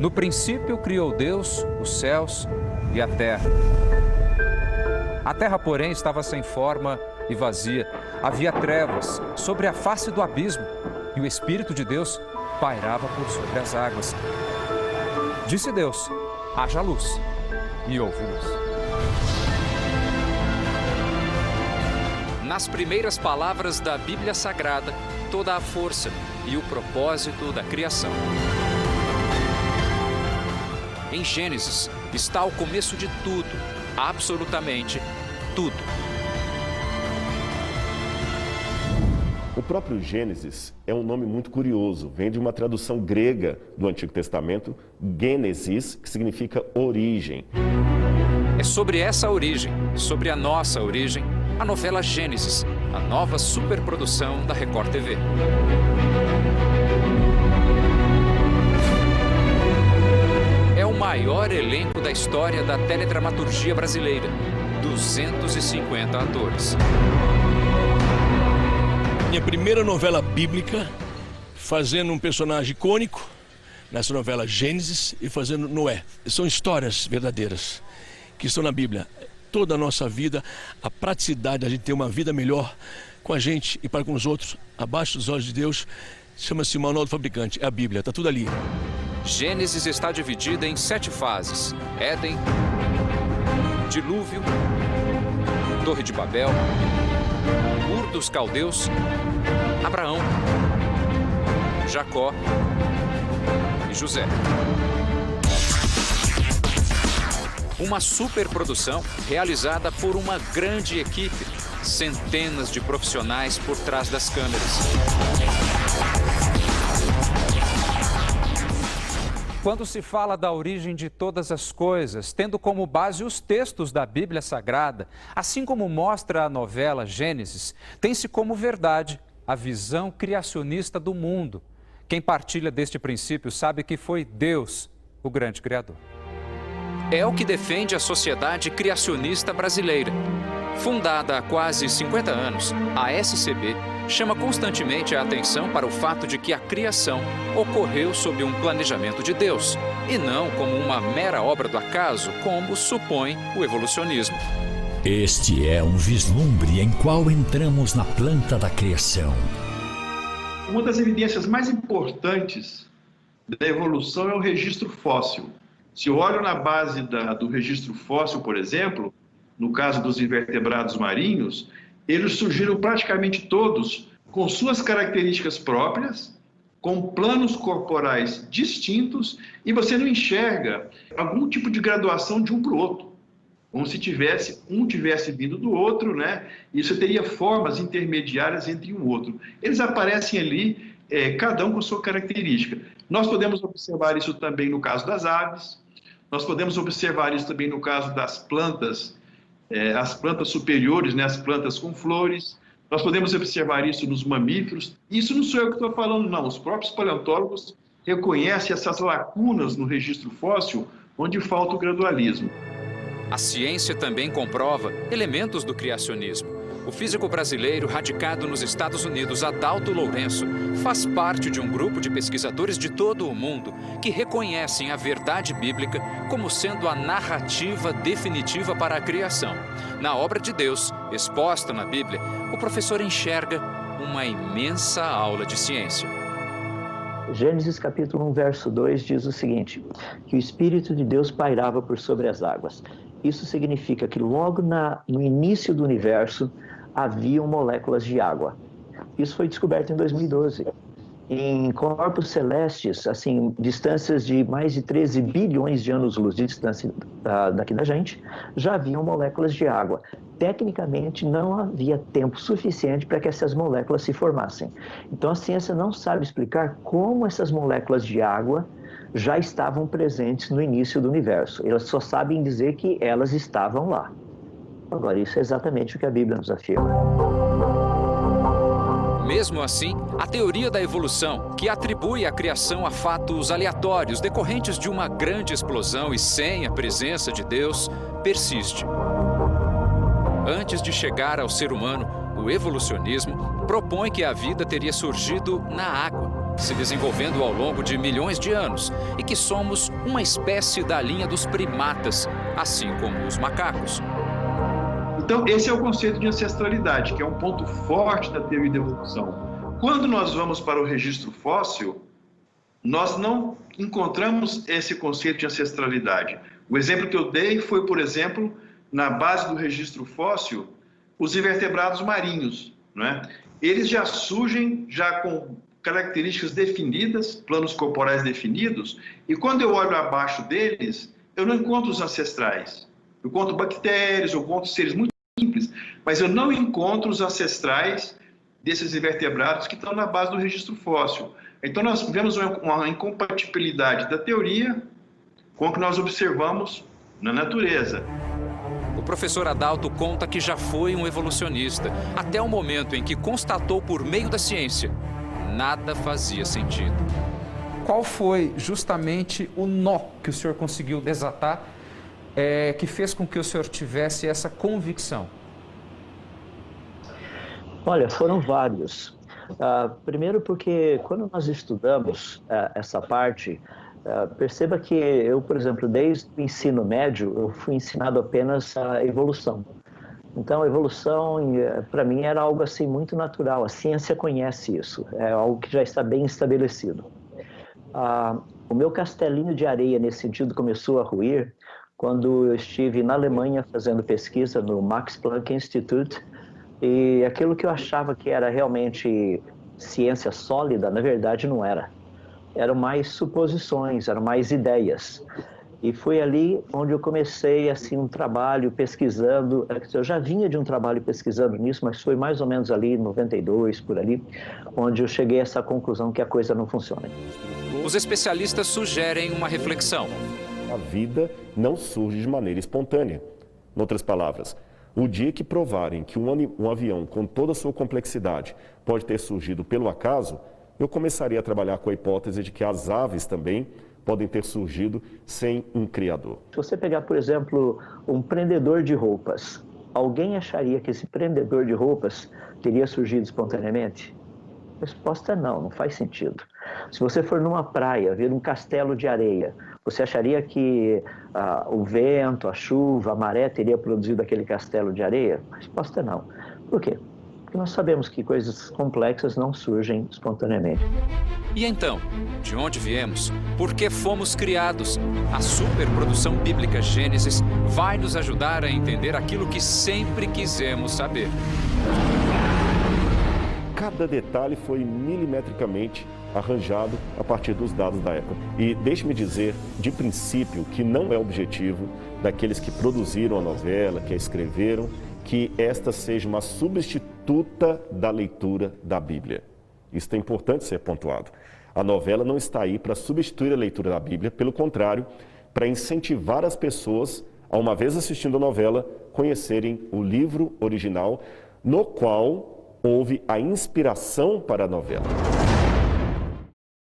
No princípio criou Deus os céus e a terra. A terra, porém, estava sem forma e vazia. Havia trevas sobre a face do abismo e o Espírito de Deus pairava por sobre as águas. Disse Deus: haja luz, e houve luz. Nas primeiras palavras da Bíblia Sagrada, toda a força e o propósito da criação. Em Gênesis está o começo de tudo, absolutamente tudo. O próprio Gênesis é um nome muito curioso, vem de uma tradução grega do Antigo Testamento, Gênesis, que significa origem. É sobre essa origem, sobre a nossa origem, a novela Gênesis, a nova superprodução da Record TV. É o maior elenco da história da teledramaturgia brasileira, 250 atores. Minha primeira novela bíblica, fazendo um personagem icônico, nessa novela Gênesis, e fazendo Noé. São histórias verdadeiras que estão na Bíblia. Toda a nossa vida, a praticidade de a gente ter uma vida melhor com a gente e para com os outros, abaixo dos olhos de Deus, chama-se Manual do Fabricante, é a Bíblia, está tudo ali. Gênesis está dividida em 7 fases: Éden, Dilúvio, Torre de Babel, Ur dos Caldeus, Abraão, Jacó e José. Uma superprodução realizada por uma grande equipe, centenas de profissionais por trás das câmeras. Quando se fala da origem de todas as coisas, tendo como base os textos da Bíblia Sagrada, assim como mostra a novela Gênesis, tem-se como verdade a visão criacionista do mundo. Quem partilha deste princípio sabe que foi Deus o grande Criador. É o que defende a Sociedade Criacionista Brasileira. Fundada há quase 50 anos, a SCB chama constantemente a atenção para o fato de que a criação ocorreu sob um planejamento de Deus, e não como uma mera obra do acaso, como supõe o evolucionismo. Este é um vislumbre em qual entramos na planta da criação. Uma das evidências mais importantes da evolução é o registro fóssil. Se eu olho na base do registro fóssil, por exemplo, no caso dos invertebrados marinhos, eles surgiram praticamente todos com suas características próprias, com planos corporais distintos, e você não enxerga algum tipo de graduação de um para o outro, como se um tivesse vindo do outro, né? Isso teria formas intermediárias entre um outro. Eles aparecem ali, cada um com sua característica. Nós podemos observar isso também no caso das aves, nós podemos observar isso também no caso das plantas, as plantas superiores, né, as plantas com flores. Nós podemos observar isso nos mamíferos. Isso não sou eu que estou falando, não. Os próprios paleontólogos reconhecem essas lacunas no registro fóssil, onde falta o gradualismo. A ciência também comprova elementos do criacionismo. O físico brasileiro, radicado nos Estados Unidos, Adalto Lourenço, faz parte de um grupo de pesquisadores de todo o mundo que reconhecem a verdade bíblica como sendo a narrativa definitiva para a criação. Na obra de Deus, exposta na Bíblia, o professor enxerga uma imensa aula de ciência. Gênesis capítulo 1, verso 2 diz o seguinte: que o Espírito de Deus pairava por sobre as águas. Isso significa que logo no início do universo haviam moléculas de água. Isso foi descoberto em 2012. Em corpos celestes, assim, distâncias de mais de 13 bilhões de anos-luz de distância daqui da gente, já haviam moléculas de água. Tecnicamente, não havia tempo suficiente para que essas moléculas se formassem. Então, a ciência não sabe explicar como essas moléculas de água já estavam presentes no início do universo. Elas só sabem dizer que elas estavam lá. Agora, isso é exatamente o que a Bíblia nos afirma. Mesmo assim, a teoria da evolução, que atribui a criação a fatos aleatórios decorrentes de uma grande explosão e sem a presença de Deus, persiste. Antes de chegar ao ser humano, o evolucionismo propõe que a vida teria surgido na água. se desenvolvendo ao longo de milhões de anos e que somos uma espécie da linha dos primatas, assim como os macacos. Então, esse é o conceito de ancestralidade, que é um ponto forte da teoria da evolução. Quando nós vamos para o registro fóssil, nós não encontramos esse conceito de ancestralidade. O exemplo que eu dei foi, por exemplo, na base do registro fóssil, os invertebrados marinhos, não é? Eles já surgem já com características definidas, planos corporais definidos, e quando eu olho abaixo deles, eu não encontro os ancestrais. Eu encontro bactérias, eu encontro seres muito simples, mas eu não encontro os ancestrais desses invertebrados que estão na base do registro fóssil. Então nós vemos uma incompatibilidade da teoria com o que nós observamos na natureza. O professor Adalto conta que já foi um evolucionista, até o momento em que constatou por meio da ciência, nada fazia sentido. Qual foi justamente o nó que o senhor conseguiu desatar, que fez com que o senhor tivesse essa convicção? Olha, foram vários. Primeiro porque quando nós estudamos essa parte, perceba que eu, por exemplo, desde o ensino médio, eu fui ensinado apenas a evolução. Então, a evolução, para mim, era algo assim muito natural. A ciência conhece isso, é algo que já está bem estabelecido. O meu castelinho de areia, nesse sentido, começou a ruir quando eu estive na Alemanha fazendo pesquisa no Max Planck Institute, e aquilo que eu achava que era realmente ciência sólida, na verdade não era. Eram mais suposições, eram mais ideias. E foi ali onde eu comecei assim, um trabalho pesquisando. Eu já vinha de um trabalho pesquisando nisso, mas foi mais ou menos ali, em 92, por ali, onde eu cheguei a essa conclusão que a coisa não funciona. Os especialistas sugerem uma reflexão. A vida não surge de maneira espontânea. Em outras palavras, o dia que provarem que um avião com toda a sua complexidade pode ter surgido pelo acaso, eu começaria a trabalhar com a hipótese de que as aves também podem ter surgido sem um criador. Se você pegar, por exemplo, um prendedor de roupas, alguém acharia que esse prendedor de roupas teria surgido espontaneamente? A resposta é não, não faz sentido. Se você for numa praia, ver um castelo de areia, você acharia que o vento, a chuva, a maré teria produzido aquele castelo de areia? A resposta é não. Por quê? Porque nós sabemos que coisas complexas não surgem espontaneamente. E então, de onde viemos? Por que fomos criados? A superprodução bíblica Gênesis vai nos ajudar a entender aquilo que sempre quisemos saber. Cada detalhe foi milimetricamente arranjado a partir dos dados da época. E deixe-me dizer, de princípio, que não é objetivo daqueles que produziram a novela, que a escreveram, que esta seja uma substituta da leitura da Bíblia. Isso é importante ser pontuado. A novela não está aí para substituir a leitura da Bíblia, pelo contrário, para incentivar as pessoas, a uma vez assistindo a novela, conhecerem o livro original, no qual houve a inspiração para a novela.